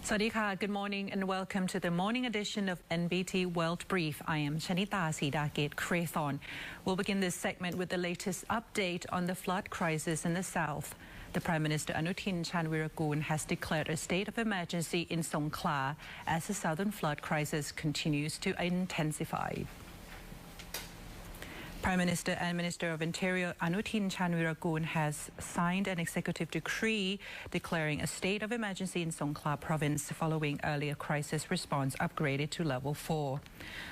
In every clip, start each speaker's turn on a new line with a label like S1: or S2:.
S1: Sawadee good morning and welcome to the morning edition of NBT World Brief. I am Chanita Sidagate Krathon. We'll begin this segment with the latest update on the flood crisis in the south. The Prime Minister Anutin Chanvirakul has declared a state of emergency in SONGKHLA as the southern flood crisis continues to intensify. Prime Minister and Minister of Interior Anutin Chanvirakul has signed an executive decree declaring a state of emergency in SONGKHLA province following earlier crisis response upgraded to level 4.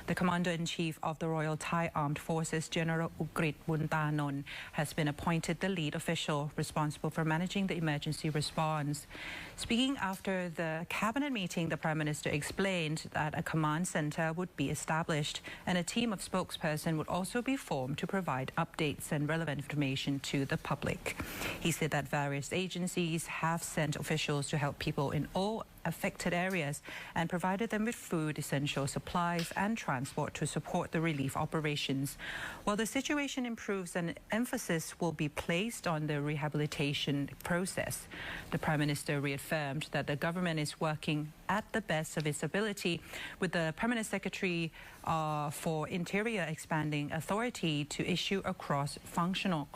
S1: The Commander-in-Chief of the Royal Thai Armed Forces, General Ugrit Buntanon, has been appointed the lead official responsible for managing the emergency response. Speaking after the cabinet meeting, the Prime Minister explained that a command center would be established and a team of spokespersons would also be formed to provide updates and relevant information to the public. He said that various agencies have sent officials to help people in all affected areas and provided them with food, essential supplies and transport to support the relief operations. While the situation improves, an emphasis will be placed on the rehabilitation process. The Prime Minister reaffirmed that the government is working at the best of its ability, with the Permanent Secretary for Interior expanding authority to issue a cross-functional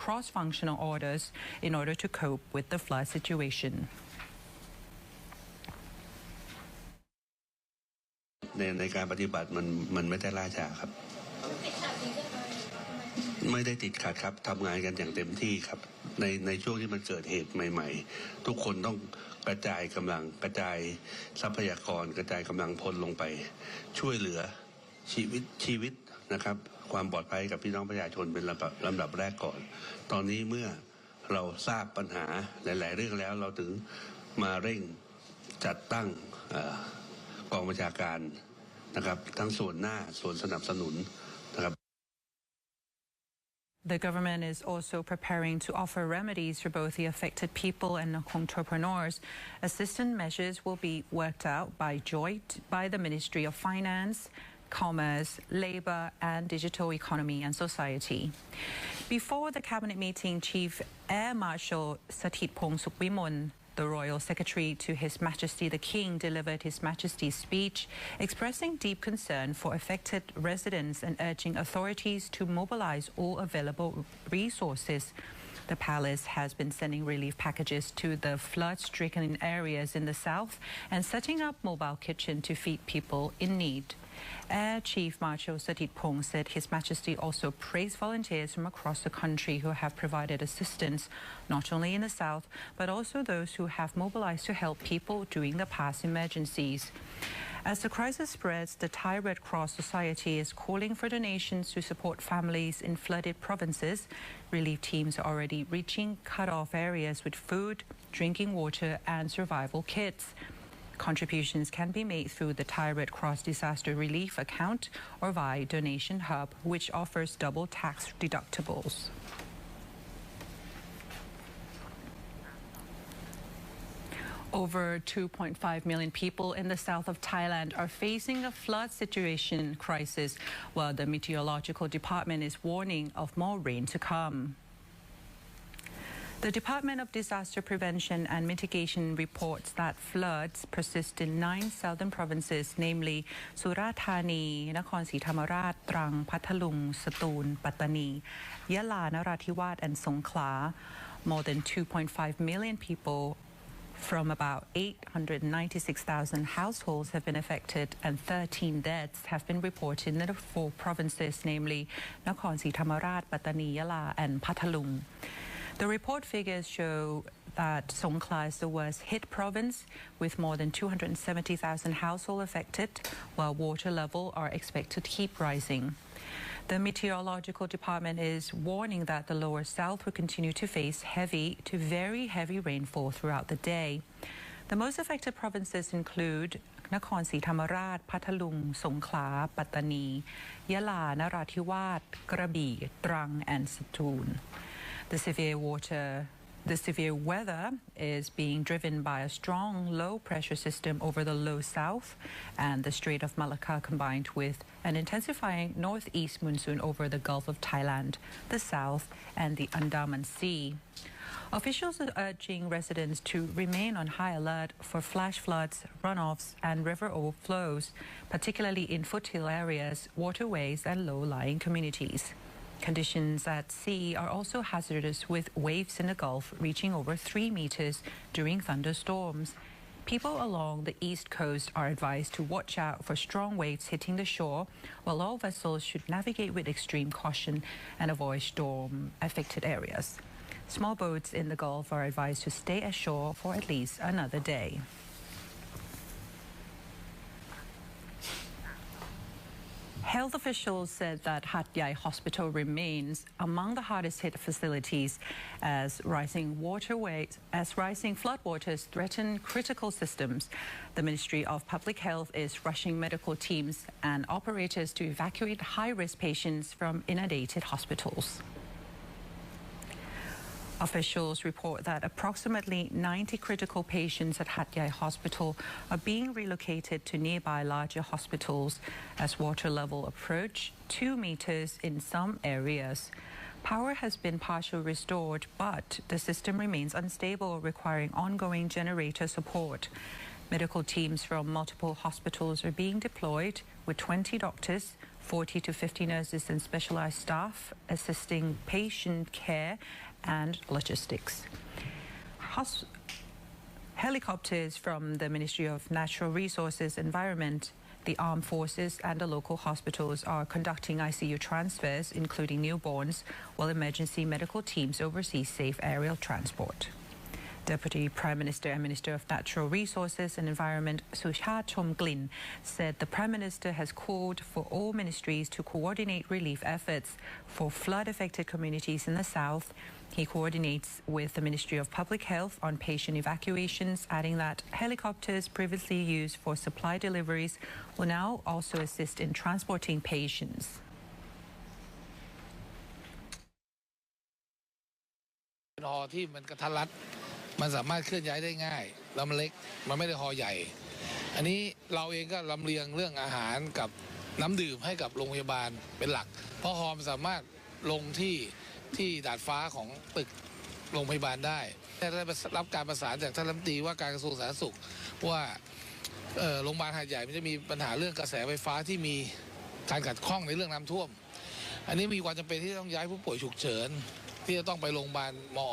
S1: orders in order to cope with the flood situation.
S2: ในการปฏิบัติมันไม่ได้ล่าช้าครับไม่ได้ติดขัดครับทำงานกันอย่างเต็มที่ครับในช่วงที่มันเกิดเหตุใหม่ๆทุกคนต้องกระจายกำลังกระจายทรัพยากรกระจายกำลังพลลงไปช่วยเหลือชีวิตนะครับความปลอดภัยกับพี่น้องประชาชนเป็นลำดับแรกก่อนตอนนี้เมื่อเราทราบปัญหาหลายๆเรื่องแล้วเราถึงมาเร่งจัดตั้งกองบัญชาการนะครับทั้งส่วนหน้าส่วนสนับสนุนนะครับ
S1: The government is also preparing to offer remedies for both the affected people and entrepreneurs. Assistance measures will be worked out by the Ministry of Finance, Commerce, Labour and Digital Economy and Society. Before the cabinet meeting, Chief Air Marshal Sathitphong Sukwimol, the Royal Secretary to His Majesty the King, delivered His Majesty's speech, expressing deep concern for affected residents and urging authorities to mobilize all available resources. The palace has been sending relief packages to the flood-stricken areas in the south and setting up mobile kitchen to feed people in need. Air Chief Marshal Sathitphong said His Majesty also praised volunteers from across the country who have provided assistance, not only in the south, but also those who have mobilized to help people during the past emergencies. As the crisis spreads, the Thai Red Cross Society is calling for donations to support families in flooded provinces. Relief teams are already reaching cut-off areas with food, drinking water and survival kits. Contributions can be made through the Thai Red Cross Disaster Relief account or via Donation Hub, which offers double tax deductibles. Over 2.5 million people in the south of Thailand are facing a flood situation crisis, while the meteorological department is warning of more rain to come. The Department of Disaster Prevention and Mitigation reports that floods persist in 9 southern provinces, namely Surathani, Nakhon Si Thammarat, Trang, Pathalung, Satun, Pattani, Yala, Narathiwat and Songkhla. More than 2.5 million people from about 896,000 households have been affected and 13 deaths have been reported in the 4 provinces, namely Nakhon Si Thammarat, Pattani, Yala and Pathalung. The report figures show that Songkhla is the worst hit province with more than 270,000 households affected, while water level are expected to keep rising. The meteorological department is warning that the lower south will continue to face heavy to very heavy rainfall throughout the day. The most affected provinces include Nakhon Si Thammarat, Pathalung, Songkhla, Pattani, Yala, Narathiwat, Krabi, Trang and Satun. The The severe weather is being driven by a strong low-pressure system over the low south and the Strait of Malacca, combined with an intensifying northeast monsoon over the Gulf of Thailand, the south and the Andaman Sea. Officials are urging residents to remain on high alert for flash floods, runoffs and river overflows, particularly in foothill areas, waterways and low-lying communities. Conditions at sea are also hazardous, with waves in the Gulf reaching over 3 meters during thunderstorms. People along the east coast are advised to watch out for strong waves hitting the shore, while all vessels should navigate with extreme caution and avoid storm-affected areas. Small boats in the Gulf are advised to stay ashore for at least another day. Health officials said that Hat Yai Hospital remains among the hardest hit facilities as rising floodwaters threaten critical systems. The Ministry of Public Health is rushing medical teams and operators to evacuate high-risk patients from inundated hospitals. Officials report that approximately 90 critical patients at Hat Yai Hospital are being relocated to nearby larger hospitals as water level approach 2 meters in some areas. Power has been partially restored, but the system remains unstable, requiring ongoing generator support. Medical teams from multiple hospitals are being deployed, with 20 doctors, 40 to 50 nurses and specialized staff assisting patient care and logistics. Helicopters from the Ministry of Natural Resources, Environment, the Armed Forces and the local hospitals are conducting ICU transfers, including newborns, while emergency medical teams oversee safe aerial transport. Deputy Prime Minister and Minister of Natural Resources and Environment, SONGKHLA, said the Prime Minister has called for all ministries to coordinate relief efforts for flood-affected communities in the south. He coordinates with the Ministry of Public Health on patient evacuations, adding that helicopters previously used for supply deliveries will now also assist in transporting patients.
S3: มันสามารถเคลื่อนย้ายได้ง่ายแล้วมันเล็กมันไม่ได้ฮอใหญ่อันนี้เราเองก็ลำเลียงเรื่องอาหารกับน้ำดื่มให้กับโรงพยาบาลเป็นหลักเพราะฮอมันสามารถลงที่ดาดฟ้าของตึกโรงพยาบาลได้ได้รับการประสานจากท่านรัฐมนตรีว่าการกระทรวงสาธารณสุขว่าโรงพยาบาลหาดใหญ่มันจะมีปัญหาเรื่องกระแสไฟฟ้าที่มีการขัดข้องในเรื่องน้ำท่วมอันนี้มีความจำเป็นที่ต้องย้ายผู้ป่วยฉุกเฉินที่จะต้องไปโรงพยาบาลมอ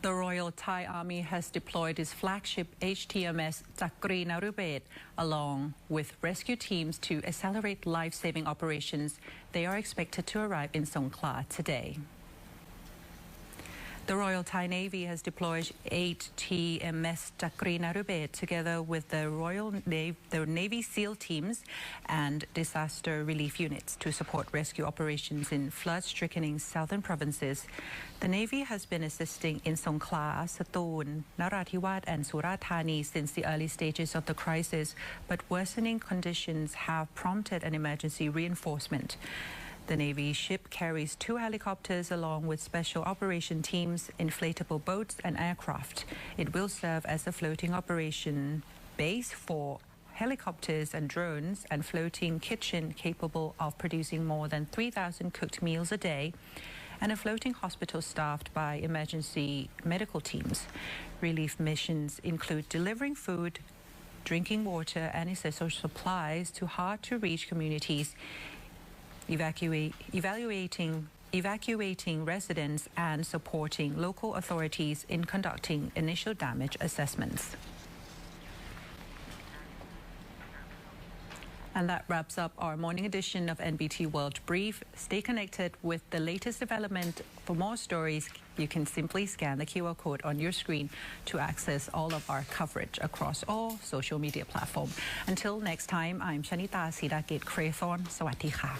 S1: The Royal Thai Army has deployed its flagship HTMS CHAKRI NARUEBET along with rescue teams to accelerate life-saving operations. They are expected to arrive in SONGKHLA today. The Royal Thai Navy has deployed 8 TMS CHAKRI NARUEBET together with the Navy SEAL teams and disaster relief units to support rescue operations in flood-stricken southern provinces. The Navy has been assisting in SONGKHLA, Satoon, Narathiwat and Surat Thani since the early stages of the crisis, but worsening conditions have prompted an emergency reinforcement. The Navy ship carries 2 helicopters along with special operation teams, inflatable boats and aircraft. It will serve as a floating operation base for helicopters and drones and floating kitchen capable of producing more than 3,000 cooked meals a day, and a floating hospital staffed by emergency medical teams. Relief missions include delivering food, drinking water and essential supplies to hard-to-reach communities, evacuating residents and supporting local authorities in conducting initial damage assessments. And that wraps up our morning edition of NBT World Brief. Stay connected with the latest development. For more stories, you can simply scan the QR code on your screen to access all of our coverage across all social media platforms. Until next time, I'm Shanita Sidaket Craythorn. Sawasdee ka.